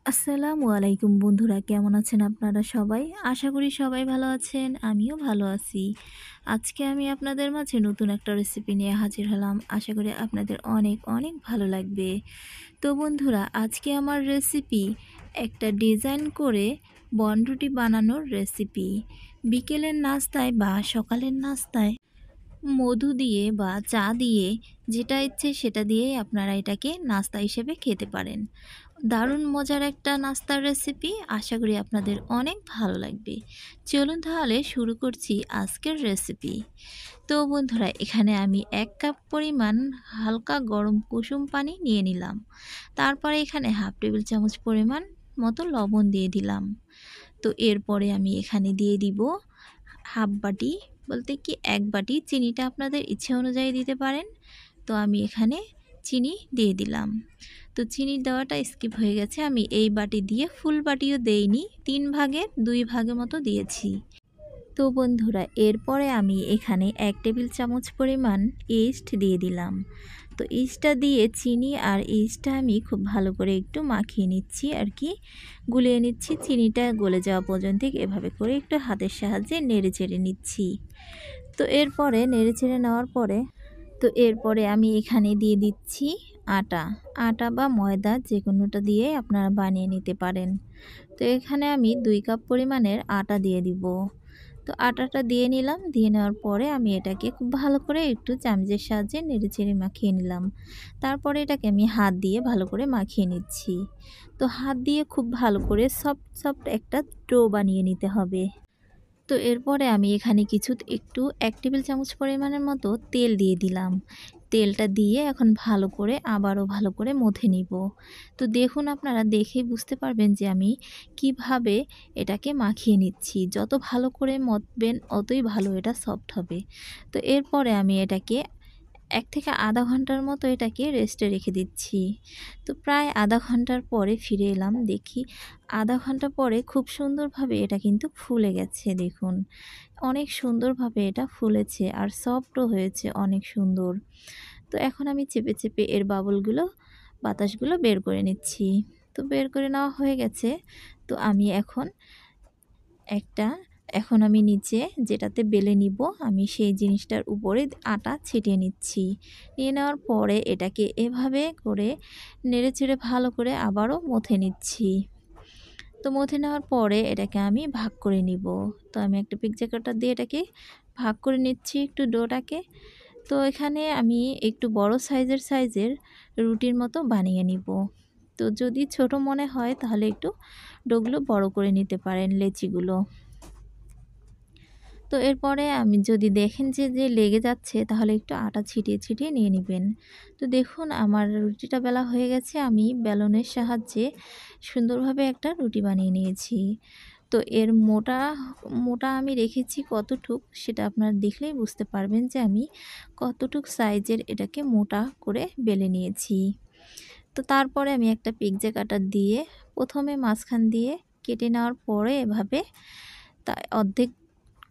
আসসালামু আলাইকুম বন্ধুরা, কেমন আছেন আপনারা সবাই? আশা করি সবাই ভালো আছেন, আমিও ভালো আছি। আজকে আমি আপনাদের মাঝে নতুন একটা রেসিপি নিয়ে হাজির হলাম। আশা করি আপনাদের অনেক অনেক ভালো লাগবে। তো বন্ধুরা, আজকে আমার রেসিপি একটা ডিজাইন করে বনরুটি বানানোর রেসিপি। বিকেলের নাস্তায় বা সকালের নাস্তায় মধু দিয়ে বা চা দিয়ে যেটা ইচ্ছে সেটা দিয়েই আপনারা এটাকে নাস্তা হিসেবে খেতে পারেন। দারুণ মজার একটা নাস্তার রেসিপি, আশা করি আপনাদের অনেক ভালো লাগবে। চলুন তাহলে শুরু করছি আজকের রেসিপি। তো বন্ধুরা, এখানে আমি ১ কাপ পরিমাণ হালকা গরম কুসুম পানি নিয়ে নিলাম। তারপরে এখানে হাফ টেবিল চামচ পরিমাণ মতো লবণ দিয়ে দিলাম। তো এরপরে আমি এখানে দিয়ে দিব হাফ বাটি, বলতে কি ১ বাটি, চিনিটা আপনাদের ইচ্ছে অনুযায়ী দিতে পারেন। তো আমি এখানে চিনি দিয়ে দিলাম। তো চিনি দেওয়াটা স্কিপ হয়ে গেছে, আমি এই বাটি দিয়ে ফুল বাটিও দেইনি, ৩ ভাগের ২ ভাগের মতো দিয়েছি। তো বন্ধুরা, এরপরে আমি এখানে ১ টেবিল চামচ পরিমাণ ইস্ট দিয়ে দিলাম। তো ইস্টটা দিয়ে চিনি আর ইস্টটা আমি খুব ভালো করে একটু মাখিয়ে নিচ্ছি আর কি, গুলিয়ে নিচ্ছি। চিনিটা গলে যাওয়া পর্যন্ত এভাবে করে একটু হাতের সাহায্যে নেড়ে চেড়ে নিচ্ছি। তো এরপরে নেড়ে চেড়ে নেওয়ার পরে আমি এখানে দিয়ে দিচ্ছি আটা। আটা বা ময়দা যে কোনোটা দিয়ে আপনারা বানিয়ে নিতে পারেন। তো এখানে আমি ২ কাপ পরিমাণের আটা দিয়ে দিব। তো আটাটা দিয়ে নিলাম, দিয়ে নেওয়ার পরে আমি এটাকে খুব ভালো করে একটু চামচের সাহায্যে নেড়েচেড়ে মাখিয়ে নিলাম। তারপরে এটাকে আমি হাত দিয়ে ভালো করে মাখিয়ে নিচ্ছি। তো হাত দিয়ে খুব ভালো করে সফট সফট একটা ডো বানিয়ে নিতে হবে। তো এরপরে আমি এখানে একটু ১ টেবিল চামচ পরিমাণের মতো তেল দিয়ে দিলাম। তেলটা দিয়ে এখন ভালো করে আবারও ভালো করে মথে নিব। তো দেখুন, আপনারা দেখেই বুঝতে পারবেন যে আমি কিভাবে এটাকে মাখিয়ে নিচ্ছি। যত ভালো করে মথবেন অতই ভালো এটা সফট হবে। তো এরপরে আমি এটাকে ১ থেকে আধা ঘন্টার মতো এটাকে রেস্টে রেখে দিচ্ছি। তো প্রায় আধা ঘন্টার পরে ফিরে এলাম, দেখি আধা ঘন্টা পরে খুব সুন্দরভাবে এটা কিন্তু ফুলে গেছে। দেখুন, অনেক সুন্দরভাবে এটা ফুলেছে আর সফটও হয়েছে অনেক সুন্দর। তো এখন আমি চেপে চেপে এর বাতাসগুলো বের করে নিচ্ছি। তো বের করে নেওয়া হয়ে গেছে। তো আমি একটা এখন আমি নিচে যেটাতে বেলে নিব, আমি সেই জিনিসটার উপরে আটা ছিটিয়ে নিচ্ছি। নিয়ে নেওয়ার পরে এটাকে এভাবে করে নেড়েচেড়ে ভালো করে আবারও মথে নিচ্ছি। তো মথে নেওয়ার পরে এটাকে আমি ভাগ করে নিব। তো আমি একটা পিৎজা কাটার দিয়ে এটাকে ভাগ করে নিচ্ছি একটু ডোটাকে। তো এখানে আমি একটু বড় সাইজের রুটির মতো বানিয়ে নিব। তো যদি ছোট মনে হয় তাহলে একটু ডোগুলো বড় করে নিতে পারেন, লেচিগুলো। তো এরপরে আমি যদি দেখেন যে লেগে যাচ্ছে তাহলে একটু আটা ছিটিয়ে নিয়ে নেবেন। তো দেখুন, আমার রুটিটা বেলা হয়ে গেছে, আমি বেলনের সাহায্যে সুন্দরভাবে একটা রুটি বানিয়ে নিয়েছি। তো এর মোটা আমি রেখেছি কতটুক সেটা আপনারা দেখলেই বুঝতে পারবেন যে আমি কতটুক সাইজের এটাকে মোটা করে বেলে নিয়েছি। তো তারপরে আমি একটা পিৎজা কাটার দিয়ে প্রথমে মাঝখান দিয়ে কেটে নেওয়ার পরে এভাবে অর্ধেক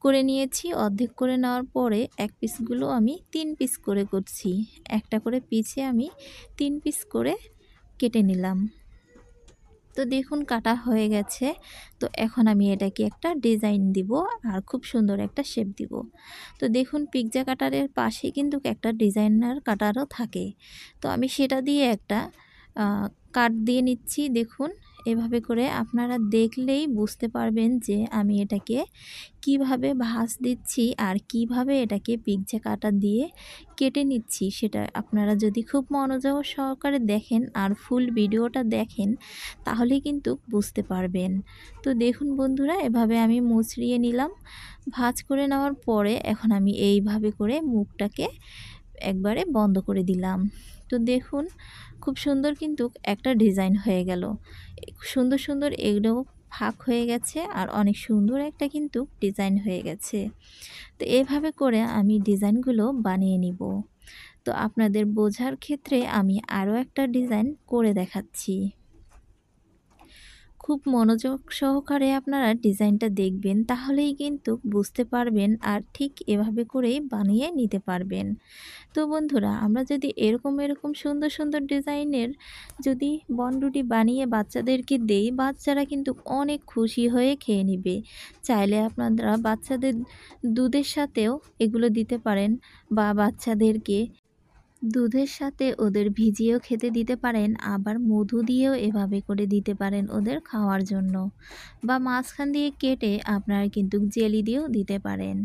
করে নিয়েছি। অর্ধেক করে নেওয়ার পরে এক পিসগুলো আমি ৩ পিস করে করছি। একটা করে পিসে আমি ৩ পিস করে কেটে নিলাম। তো দেখুন, কাটা হয়ে গেছে। তো এখন আমি এটাকে একটা ডিজাইন দিব আর খুব সুন্দর একটা শেপ দিব। তো দেখুন, পিৎজা কাটারের পাশে কিন্তু একটা ডিজাইনার কাটারও থাকে। তো আমি সেটা দিয়ে একটা কাট দিয়ে নিচ্ছি। দেখুন, এভাবে করে আপনারা দেখলেই বুঝতে পারবেন যে আমি এটাকে কিভাবে ভাঁজ দিচ্ছি আর কিভাবে এটাকে পিৎজা কাটার দিয়ে কেটে নিচ্ছি। সেটা আপনারা যদি খুব মনোযোগ সহকারে দেখেন আর ফুল ভিডিওটা দেখেন তাহলে কিন্তু বুঝতে পারবেন। তো দেখুন বন্ধুরা, এভাবে আমি মুচড়িয়ে নিলাম। ভাঁজ করে নেওয়ার পরে এখন আমি এইভাবে করে মুখটাকে একবারে বন্ধ করে দিলাম। তো দেখুন, খুব সুন্দর কিন্তু একটা ডিজাইন হয়ে গেল। সুন্দর সুন্দর এগুলো ফাঁক হয়ে গেছে আর অনেক সুন্দর একটা কিন্তু ডিজাইন হয়ে গেছে। তো এভাবে করে আমি ডিজাইনগুলো বানিয়ে নিব। তো আপনাদের বোঝার ক্ষেত্রে আমি আরও একটা ডিজাইন করে দেখাচ্ছি। খুব মনোযোগ সহকারে আপনারা ডিজাইনটা দেখবেন, তাহলেই কিন্তু বুঝতে পারবেন আর ঠিক এভাবে করেই বানিয়ে নিতে পারবেন। তো বন্ধুরা, আমরা যদি এরকম সুন্দর সুন্দর ডিজাইনের যদি বনরুটি বানিয়ে বাচ্চাদেরকে দেই, বাচ্চারা কিন্তু অনেক খুশি হয়ে খেয়ে নেবে। চাইলে আপনারা বাচ্চাদের দুধের সাথেও এগুলো দিতে পারেন, বা বাচ্চাদেরকে দুধের সাথে ওদের ভিজিয়েও খেতে দিতে পারেন, আবার মধু দিয়েও এভাবে করে দিতে পারেন ওদের খাওয়ার জন্য, বা মাঝখান দিয়ে কেটে আপনারা কিন্তু জেলি দিয়েও দিতে পারেন।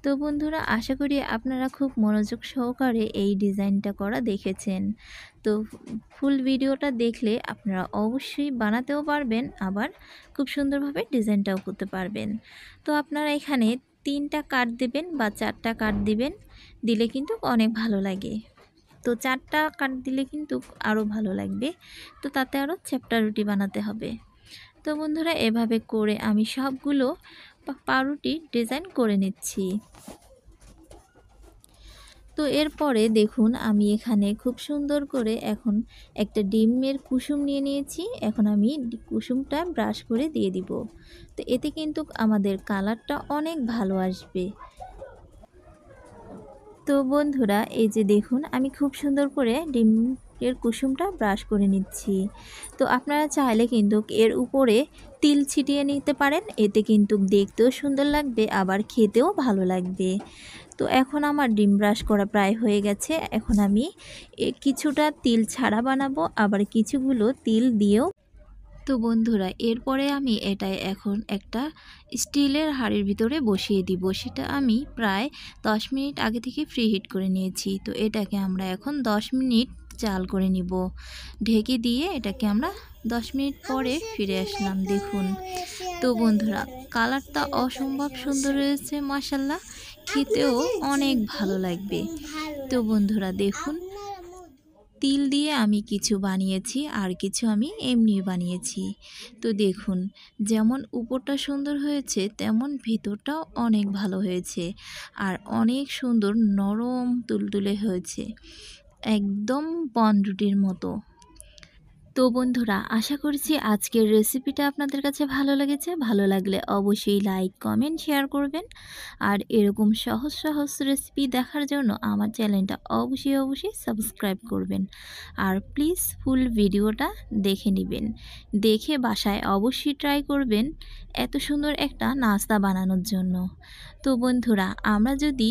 তো বন্ধুরা, আশা করি আপনারা খুব মনোযোগ সহকারে এই ডিজাইনটা করা দেখেছেন। তো ফুল ভিডিওটা দেখলে আপনারা অবশ্যই বানাতেও পারবেন, আবার খুব সুন্দরভাবে ডিজাইনটাও করতে পারবেন। তো আপনারা এখানে 3টা কাট দেবেন বা 4টা কাট দিবেন, দিলে কিন্তু অনেক ভালো লাগে। তো 4টা কাট দিলে কিন্তু আরও ভালো লাগবে। তো তাতে আরও চ্যাপ্টা রুটি বানাতে হবে। তো বন্ধুরা, এভাবে করে আমি সবগুলো পাউরুটি ডিজাইন করে নিচ্ছি। তো এরপরে দেখুন, আমি এখানে খুব সুন্দর করে এখন একটা ডিমের কুসুম নিয়ে নিয়েছি। এখন আমি কুসুমটা ব্রাশ করে দিয়ে দিব। তো এতে কিন্তু আমাদের কালারটা অনেক ভালো আসবে। তো বন্ধুরা, এই যে দেখুন, আমি খুব সুন্দর করে ডিমের কুসুমটা ব্রাশ করে নিচ্ছি। তো আপনারা চাইলে কিন্তু এর উপরে তিল ছিটিয়ে নিতে পারেন, এতে কিন্তু দেখতেও সুন্দর লাগবে, আবার খেতেও ভালো লাগবে। তো এখন আমার ডিম ব্রাশ করা প্রায় হয়ে গেছে। এখন আমি কিছুটা তিল ছাড়া বানাবো, আবার কিছুগুলো তিল দিয়েও। তো বন্ধুরা, এরপরে আমি এটাই এখন একটা স্টিলের হাঁড়ির ভিতরে বসিয়ে দিব। সেটা আমি প্রায় 10 মিনিট আগে থেকে ফ্রি হিট করে নিয়েছি। তো এটাকে আমরা এখন 10 মিনিট জাল করে নিব। ঢেকে দিয়ে এটাকে আমরা 10 মিনিট পরে ফিরে আসলাম। দেখুন তো বন্ধুরা, কালারটা অসম্ভব সুন্দর হয়েছে, মাশাআল্লাহ, খেতেও অনেক ভালো লাগবে। তো বন্ধুরা দেখুন, তিল দিয়ে আমি কিছু বানিয়েছি, আর কিছু আমি এমনি বানিয়েছি। তো দেখুন, যেমন উপরটা সুন্দর হয়েছে, তেমন ভিতরটাও অনেক ভালো হয়েছে, আর অনেক সুন্দর নরম তুলতুলে হয়েছে, একদম বনরুটির মতো। তো বন্ধুরা, আশা করছি আজকের রেসিপিটা আপনাদের কাছে ভালো লেগেছে। ভালো লাগলে অবশ্যই লাইক, কমেন্ট, শেয়ার করবেন। আর এরকম সহজ সহজ রেসিপি দেখার জন্য আমার চ্যানেলটা অবশ্যই সাবস্ক্রাইব করবেন। আর প্লিজ ফুল ভিডিওটা দেখে নেবেন। দেখে বাসায় অবশ্যই ট্রাই করবেন এত সুন্দর একটা নাস্তা বানানোর জন্য। তো বন্ধুরা, আমরা যদি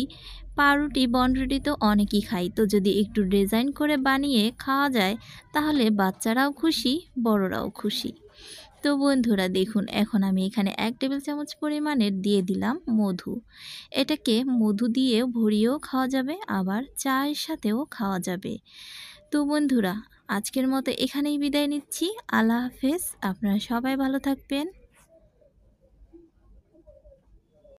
পাউরুটি, বনরুটি তো অনেকেই খাই, তো যদি একটু ডিজাইন করে বানিয়ে খাওয়া যায়, তাহলে বাচ্চারাও খুশি, বড়রাও খুশি। তো বন্ধুরা দেখুন, এখন আমি এখানে 1 টেবিল চামচ পরিমাণের দিয়ে দিলাম মধু। এটাকে মধু দিয়ে ভরিয়েও খাওয়া যাবে, আবার চায়ের সাথেও খাওয়া যাবে। তো বন্ধুরা, আজকের মতো এখানেই বিদায় নিচ্ছি। আল্লাহ হাফেজ। আপনারা সবাই ভালো থাকবেন।